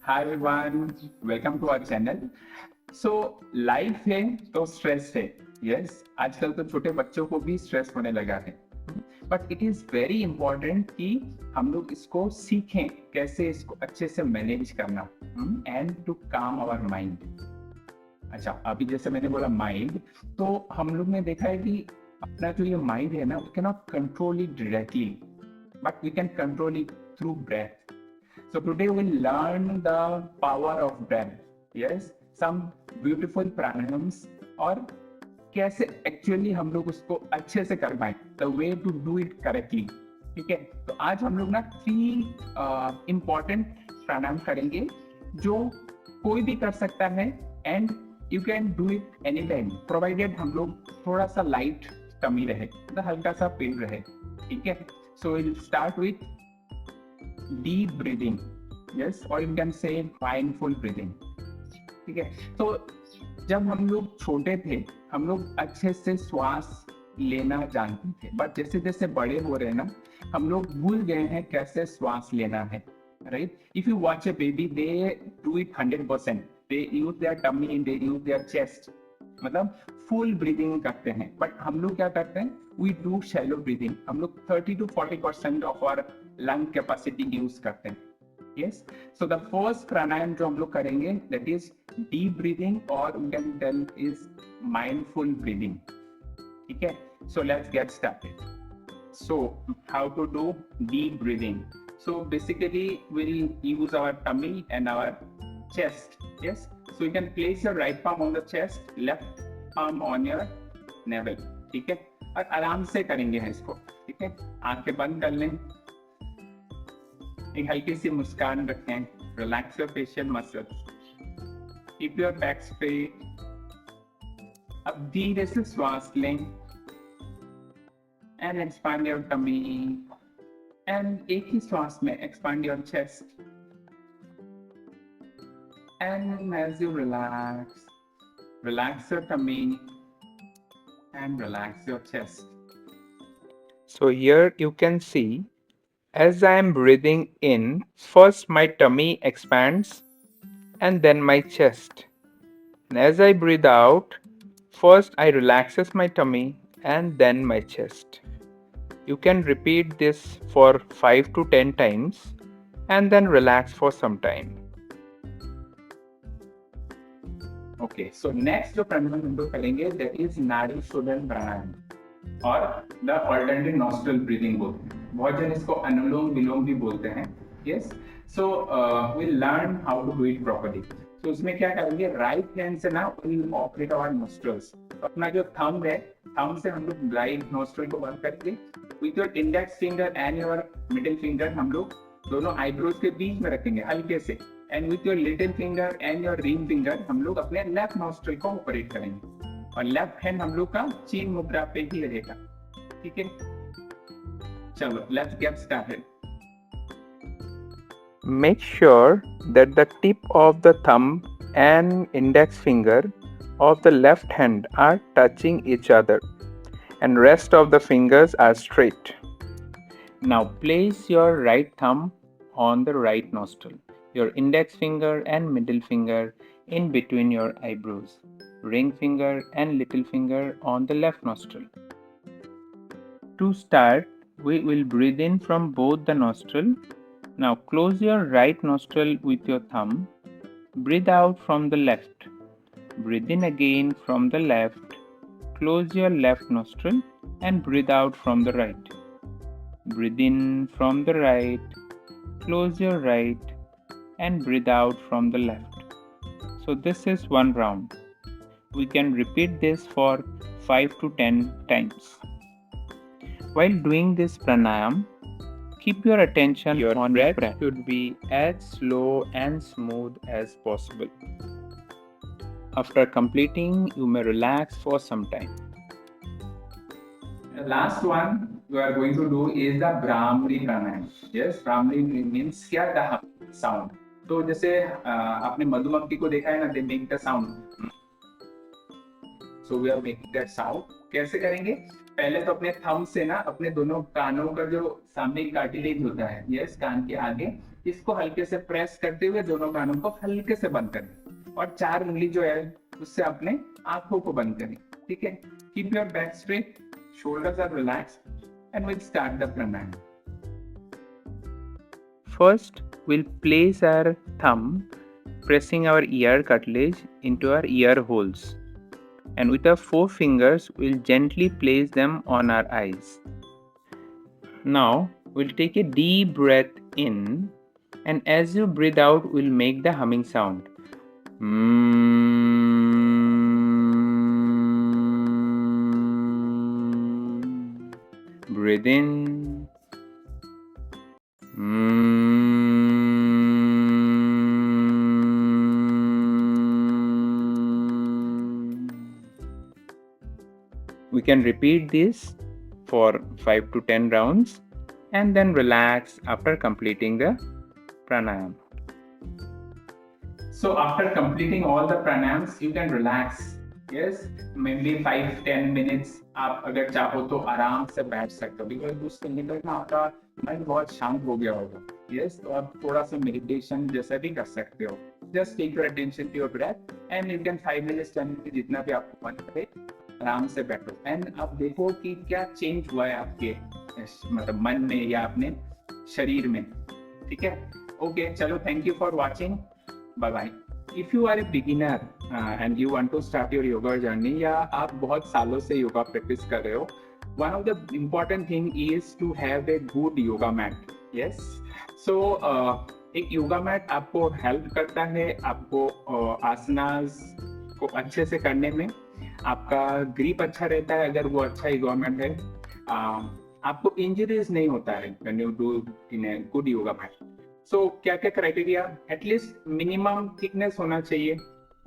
Hi everyone, welcome to our channel. So life है तो stress है. यस, आजकल तो छोटे बच्चों को भी स्ट्रेस होने लगा है. But it is very important कि हम लोग इसको सीखें कैसे इसको अच्छे से मैनेज करना एंड टू काम आवर माइंड. अच्छा, अभी जैसे मैंने बोला माइंड, तो हम लोग ने देखा है कि अपना जो ये माइंड है ना, we can not control it directly, but we can control it through breath. So today we'll learn the power of breath. Yes, some beautiful pranayams और कैसे एक्चुअली हम लोग उसको अच्छे से कर पाए, the way to do it correctly. ठीक है, तो आज हम लोग ना 3 इम्पॉर्टेंट प्राणायाम करेंगे जो कोई भी कर सकता है and you can do it any time, provided हम लोग थोड़ा सा लाइट टमी रहे, मतलब हल्का सा पेट रहे. ठीक है, so will start with deep breathing. Yes, or you can say mindful breathing. ठीक है, तो जब हम लोग छोटे थे हम लोग अच्छे से श्वास लेना जानते थे, बट जैसे जैसे बड़े हो रहे हैं ना, हम लोग भूल गए हैं कैसे श्वास लेना है. Right, if you watch a baby they do it 100%. They use their tummy, they use their chest, मतलब फुल ब्रीदिंग करते हैं. बट हम लोग क्या करते हैं, वी डू शैलो ब्रीदिंग. हम लोग 30 to 40% of our lung capacity use करते हैं. Yes, so the first pranayama जो हम लोग करेंगे दैट इज डीप ब्रीदिंग, और we can tell is mindful breathing. ठीक है, so let's get started. So how to do deep breathing? So basically we'll use our tummy and our chest. Yes, so you can place your right palm on the chest, left palm on your navel. ठीक है, और आराम से करेंगे हैं इसको. ठीक है, आंखें बंद कर लें, एक हल्की सी मुस्कान रखें, relax your facial muscles, keep your back straight. अब धीरे से श्वास लें and expand your tummy, and एक ही श्वास में expand your chest. And as you relax, relax your tummy and relax your chest. So here you can see, as I am breathing in, first my tummy expands and then my chest. And as I breathe out, first I relaxes my tummy and then my chest. You can repeat this for 5 to 10 times and then relax for some time. Okay, so next जो प्राणायाम हम लोग करेंगे that is नाड़ी शोधन प्राणायाम, और the alternative nostril breathing बोलते हैं. बहुत जन इसको अनुलोम विलोम भी बोलते हैं. Yes, so will learn how to do it properly. तो उसमें क्या करेंगे, राइट हैंड से ना विल ऑपरेट आवर नोस्ट्रल्स. अपना जो थंब है, थंब से हम लोग राइट नोस्ट्रल को बंद करेंगे. With your index finger and your middle finger हम लोग दोनों आईब्रोज के बीच में रखेंगे हल्के से, and with your little finger and your ring finger हम लोग अपने लेफ्ट नोस्ट्रल को ऑपरेट करेंगे, और लेफ्ट हैंड हम लोग का चीन मुद्रा पे ही रहेगा. ठीक है, चलो let's get started. Make sure that the tip of the thumb and index finger of the left hand are touching each other and rest of the fingers are straight. Now place your right thumb on the right nostril, your index finger and middle finger in between your eyebrows, ring finger and little finger on the left nostril. To start, we will breathe in from both the nostril. Now close your right nostril with your thumb. Breathe out from the left. Breathe in again from the left. Close your left nostril and breathe out from the right. Breathe in from the right. Close your right and breathe out from the left. So this is one round. We can repeat this for 5 to 10 times. While doing this pranayam, keep your attention on breath. Should be as slow and smooth as possible. After completing, you may relax for some time. The last one we are going to do is the Brahmari pranayam. Yes, Brahmari means क्या, the sound. तो जैसे आपने मधुमक्खी को देखा है ना, they make the sound. So we are making that sound. कैसे करेंगे? पहले तो अपने थंब से ना अपने दोनों कानों का जो सामने कार्टिलेज होता है, यस, कान के आगे, इसको हल्के से प्रेस करते हुए दोनों कानों को हल्के से बंद करें और 4 उंगली जो है उससे अपने आंखों को बंद करें. ठीक है. Keep your back straight, shoulders are relaxed, and we'll start the pranayam. First, we'll place our thumb pressing our ear cartilage into our ear holes, and with our 4 fingers, we'll gently place them on our eyes. Now, we'll take a deep breath in, and as you breathe out, we'll make the humming sound. Breathe in. We can repeat this for 5 to 10 rounds and then relax after completing the pranayam. So after completing all the pranayams, you can relax. Yes, maybe 5-10 minutes. आप अगर चाहो तो आराम से बैठ सकते हो, because उस समय तक ना आपका माइंड बहुत शांत हो गया होगा. यस, तो आप थोड़ा सा मेडिटेशन जैसा भी कर सकते हो. Just take your attention to your breath and you can 5 minutes 10 minute जितना भी आपको मन करे आराम से बैठो एंड आप देखो कि क्या चेंज हुआ है आपके मतलब मन में या अपने शरीर में. ठीक है. ओके, चलो, thank you for watching. Bye bye. If you are a beginner and you want to start your yoga journey या आप बहुत सालों से योगा प्रैक्टिस कर रहे हो, one of the important thing is to have a good yoga mat. Yes. So एक yoga mat आपको हेल्प करता है आपको आसनास को अच्छे से करने में. आपका ग्रिप अच्छा रहता है अगर वो अच्छा योगा मैट है. आपको इंजरीज नहीं होता है when you do in a good yoga mat. सो क्या क्या क्राइटेरिया? एटलीस्ट मिनिमम थिकनेस होना चाहिए,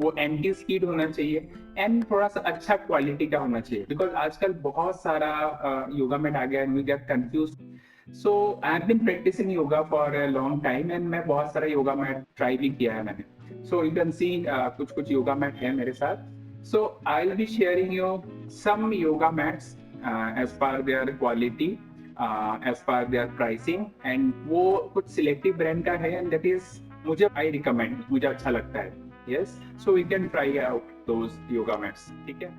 वो एंटी स्किड होना चाहिए एंड थोड़ा सा अच्छा क्वालिटी का होना चाहिए. बिकॉज आजकल बहुत सारा योगा मैट आ गया and we get confuse. So I have been practising yoga for a long time and मैं बहुत सारा योगा मैट ट्राई भी किया है मैंने. सो यू कैन सी कुछ कुछ योगा मैट है मेरे साथ. So I will be sharing you some yoga mats as per their quality, as per their pricing, and वो कुछ selective brand का है and that is मुझे I recommend, मुझे अच्छा लगता है. Yes, so we can try out those yoga mats. ठीक है.